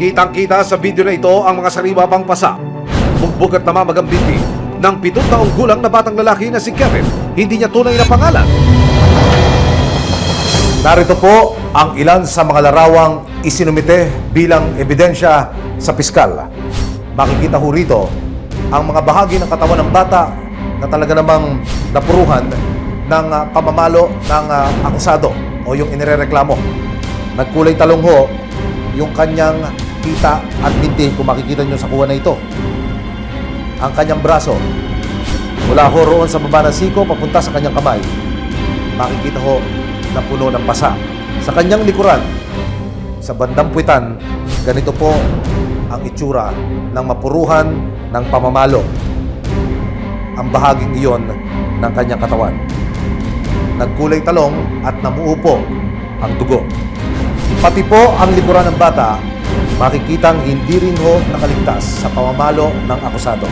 Kitang-kita sa video na ito ang mga sariwa pang pasa. Bugbog at namamagang binti ng 7 taong gulang na batang lalaki na si Kevin. Hindi niya tunay na pangalan. Narito po ang ilan sa mga larawang isinumite bilang ebidensya sa piskal. Makikita ho rito ang mga bahagi ng katawan ng bata na talaga namang napuruhan ng pamamalo ng akusado o yung inirereklamo. Nagkulay talong ho yung kanyang kita at binti kung makikita nyo sa kuha na ito. Ang kanyang braso mula ho roon sa baba ng siko papunta sa kanyang kamay. Makikita ho na puno ng pasa. Sa kanyang likuran, sa bandang puwitan, ganito po ang itsura ng mapuruhan ng pamamalo. Ang bahaging iyon ng kanyang katawan. Nagkulay talong at namuupo ang dugo. Pati po ang likuran ng bata, makikitang hindi rin ho nakaligtas sa pamamalo ng akusado.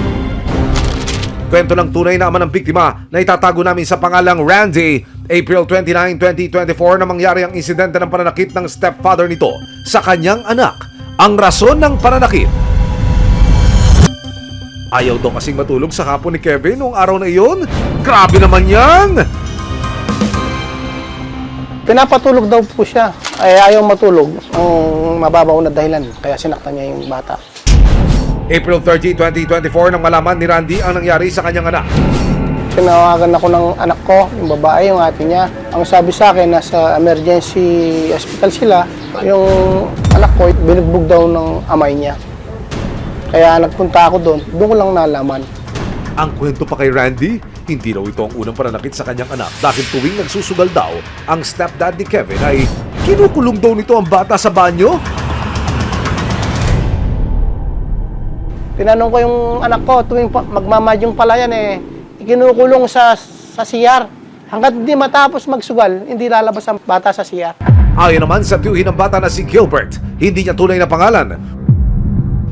Kwento ng tunay na ama ng biktima na itatago namin sa pangalang Randy. April 29, 2024 na mangyari ang insidente ng pananakit ng stepfather nito sa kanyang anak. Ang rason ng pananakit: ayaw daw kasing matulog sa hapon ni Kevin noong araw na iyon. Grabe naman yan! Pinapatulog daw po siya. Ay ayaw matulog. Ang mababaw na dahilan. Kaya sinaktan niya yung bata. April 30, 2024 nang malaman ni Randy ang nangyari sa kanyang anak. Tinawagan ako ng anak ko, yung babae, yung ate niya. Ang sabi sa akin, nasa emergency hospital sila. Yung anak ko, binugbog daw ng amay niya. Kaya nagpunta ako doon. Doon ko lang nalaman. Ang kwento pa kay Randy, hindi raw ito ang unang pananakit sa kanyang anak dahil tuwing nagsusugal daw ang stepdad ni Kevin ay kinukulong daw nito ang bata sa banyo. Tinanong ko yung anak ko, tuwing magmamadyong pala yan ikinukulong sa CR. Hanggat hindi matapos magsugal, hindi lalabas ang bata sa CR. Ayon naman sa tiyuhin ng bata na si Gilbert, hindi niya tunay na pangalan.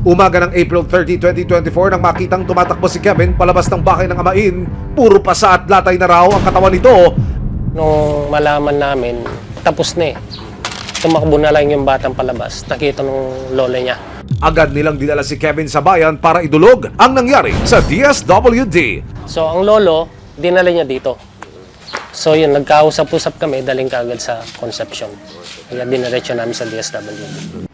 Umaga ng April 30, 2024 nang makitang tumatakbo si Kevin palabas ng bahay ng amain, puro pasa at latay na raw ang katawan nito. Nung malaman namin, tapos na Tumakbo na lang yung batang palabas. Nakita nung lola niya. Agad nilang dinala si Kevin sa bayan para idulog ang nangyari sa DSWD. So ang lolo, dinala niya dito. So yun, nagkausap-usap kami, daling kaagad sa Concepcion. Kaya diniretso namin sa DSWD.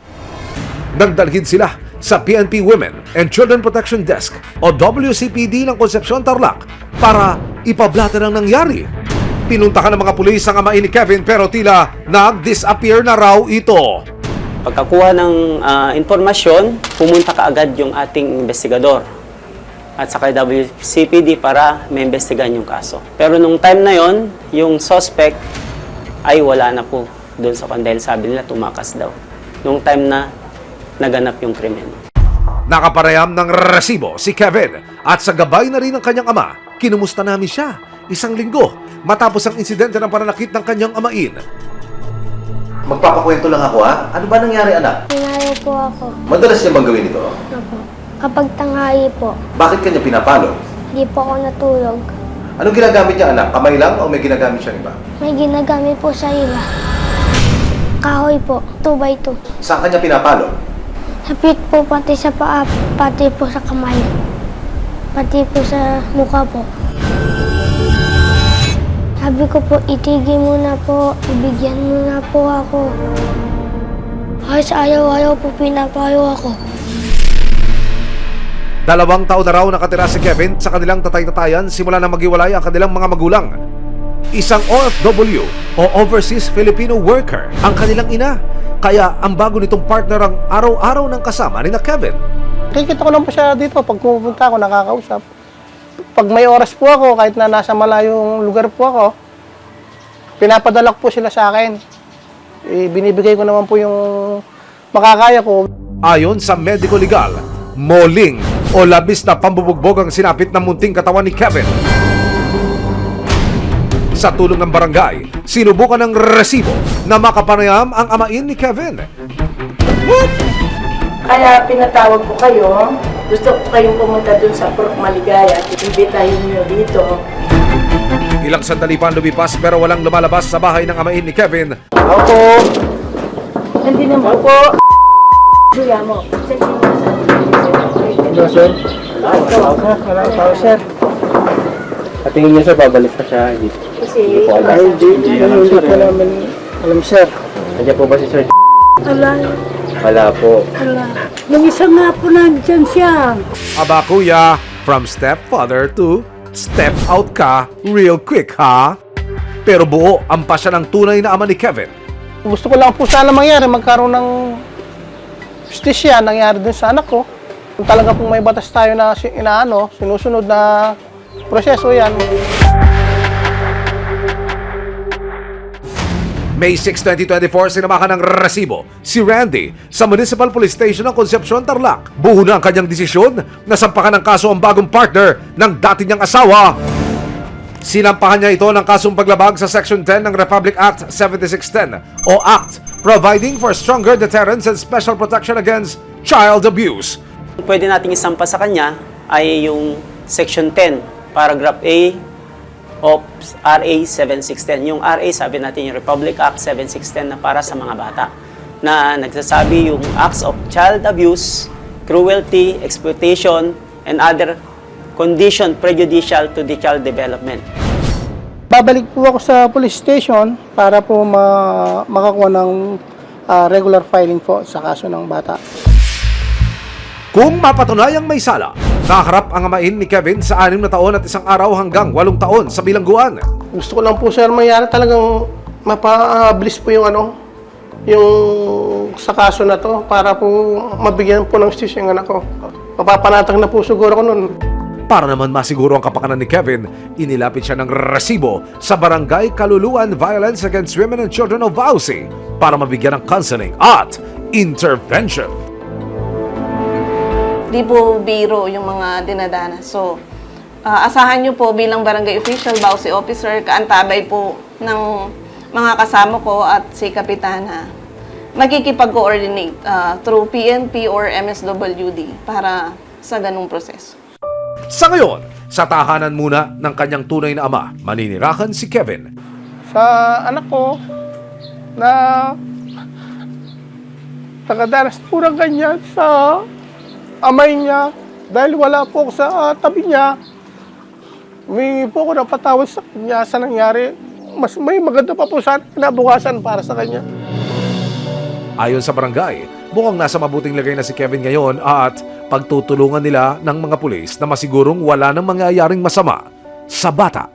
Nagdalhin sila sa PNP Women and Children Protection Desk o WCPD ng Concepcion, Tarlac para ipablata ng nangyari. Pinuntahan ng mga pulis ang amain ni Kevin pero tila nag-disappear na raw ito. Pagkakuha ng informasyon, pumunta kaagad yung ating investigador at saka WCPD para maimbestigahan yung kaso. Pero nung time na yon, yung suspect ay wala na po doon sa dahil sabi nila tumakas daw. Nung time na naganap yung krimen. Nakapareham ng resibo si Kevin at sa gabay na rin ng kanyang ama, kinumusta namin siya 1 linggo matapos ang insidente ng pananakit ng kanyang amain. Magpapakwento lang ako, ha? Ano ba nangyari, anak? Pinalo po ako. Madalas niya bang gawin ito? Opo. Kapag tanghali po, Bakit kanya pinapalo? hindi po ako natulog. Anong ginagamit niya, anak? Kamay lang o may ginagamit siyang iba? May ginagamit po sa iba. Kahoy po, 2x2. Saan kanya pinapalo? Hapit po pati sa paa, pati po sa kamay. Pati po sa mukha po. Sabi ko po, itigil mo na po, ibigyan mo na po ako. Kahit ayaw-ayaw po pinapayo ako. 2 taon na raw nakatira si Kevin sa kanilang tatay-tatayan simula na maghiwalay ang kanilang mga magulang. Isang OFW o Overseas Filipino Worker ang kanilang ina. Kaya ang bago nitong partner ang araw-araw ng kasama ni na Kevin. Kikita ko lang po siya dito. Pag pumupunta ako, nakakausap. Pag may oras po ako, kahit na nasa malayong lugar po ako, pinapadala po sila sa akin. Binibigay ko naman po yung makakaya ko. Ayon sa medico legal, moling o labis na pambubugbog ang sinapit ng munting katawan ni Kevin. Sa tulong ng barangay, sinubukan ng resibo na makapanayam ang amain ni Kevin. Kaya pinatawag ko kayo. Gusto ko kayong pumunta dun sa Purok Maligaya at ibitahin nyo dito. Ilang sandali pa lumipas pero walang lumalabas sa bahay ng amain ni Kevin. Opo. Hindi naman po. Kuya mo, saan yung nasa? Hello, sir. Wala tao, sir. At tingin niyo sir, babalik pa siya. Hindi Kasi, Hindi ko naman alam, sir. Nandiyan po ba si Sir? ala, Wala po. ala. Nung isa nga po nandyan siya. Aba kuya, from stepfather to step out ka real quick ha? Pero buo ang pasya ng tunay na ama ni Kevin. Gusto ko lang po sana mangyari, magkaroon ng justisya nangyari dun sa anak ko. Kung talaga pong may batas tayo na sinusunod na proseso yan. May 6, 2024, sinamahan ng resibo si Randy sa Municipal Police Station ng Concepcion, Tarlac. Buo na ang kanyang desisyon na sampakan ng kaso ang bagong partner ng dati niyang asawa. Sinampahan niya ito ng kasong paglabag sa Section 10 ng Republic Act 7610 o Act Providing for Stronger Deterrence and Special Protection Against Child Abuse. Pwede nating isampa sa kanya ay yung Section 10, Paragraph A of RA 7610. Yung RA, sabi natin yung Republic Act 7610 na para sa mga bata, na nagsasabi yung acts of child abuse, cruelty, exploitation, and other condition prejudicial to the child development. Babalik po ako sa police station para po makakuha ng regular filing po sa kaso ng bata. Kung mapatunayang may sala, nakaharap ang amain ni Kevin sa 6 na taon at 1 araw hanggang 8 taon sa bilangguan. Gusto ko lang po, sir, mangyari talagang mapabilis po yung sa kaso na to para po mabigyan po ng justisya yung anak ko. Mapapanatag na po siguro ko nun. Para naman masiguro ang kapakanan ni Kevin, inilapit siya ng resibo sa Barangay Kaluluan Violence Against Women and Children of VAUSI para mabigyan ng counseling at intervention. Di po biro yung mga dinadana. So, asahan nyo po bilang barangay official, VAUSI officer, kaantabay po ng mga kasama ko at si Kapitana. Magkikipag-coordinate through PNP or MSWD para sa ganung proseso. Sa ngayon, sa tahanan muna ng kanyang tunay na ama, maninirahan si Kevin. Sa anak ko na nakadanas po ng ganyan sa amay niya dahil wala po ako sa tabi niya. Humingi po ako ng patawad sa kanya sa nangyari. Mas may maganda pa po sana kinabukasan para sa kanya. Ayon sa barangay, mukhang nasa mabuting lagay na si Kevin ngayon at pagtutulungan nila ng mga pulis na masigurong wala nang mangyayaring masama sa bata.